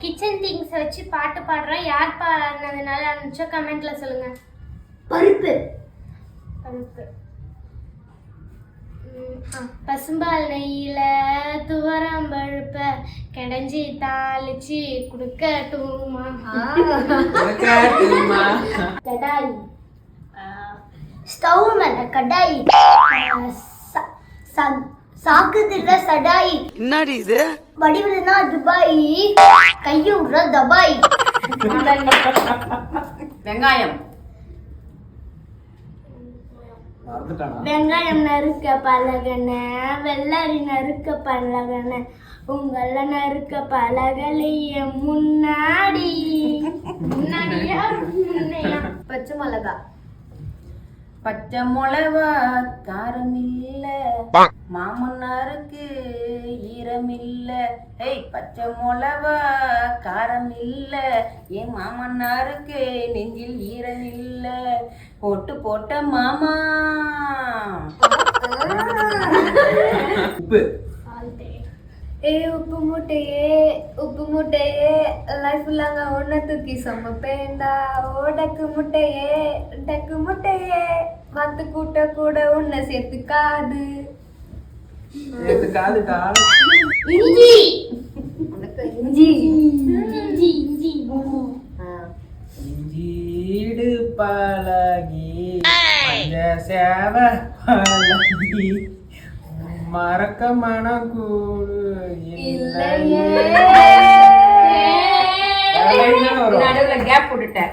Kitchen things வச்சு பாட்டு பாடுறோம். யார் பாடினதுனால அனுப்பிச்சோ கமெண்ட்ல சொல்லுங்க. பருப்பு பருப்பு. பசும்பால் நெய்யில துவரம் பருப்ப கடைஞ்சி தாளிச்சு குடுக்கட்டுமா? கடாய். ஸ்டவ் மேல கடாய். சாக்குதுல சடாய். என்னடி இது? வடிவுலனா துபாய், கையுற தபாய். வெங்காயம். வெங்காயம் நறுக்க பழகன, வெள்ளரி நறுக்க பழகன, உங்கள நறுக்க பழகலைய முன்னாடி. முன்னாடியா முன்னையா? பச்சை மிளகா. பச்சை மிளகா காரம் இல்ல, மாமன்னாருக்கு ஈரம் இல்ல. ஏய் பச்சை மிளகா காரம் இல்ல, என் மாமன்னாருக்கு நெஞ்சில் ஈரம் இல்ல. போட்டு போட்ட மாமா. உப்பு. உப்பு மூட்டையே, உப்பு மூட்டையே, லைஃப் லாங்க ஒன்ன தூக்கி சமப்பேண்டா. டக்கு முட்டையே, டக்கு முட்டையே, மத்து கூட்ட கூட உன்னை சேர்த்துக்காது. காதுடா. இஞ்சி. உனக்கு இஞ்சி. இஞ்சி இஞ்சி. இஞ்சீடு பழகி மஞ்ச சேவ பழகி மறக்க மனக்கூடு இல்லையே. நடுவுல கேப் போட்டுட்டேன்.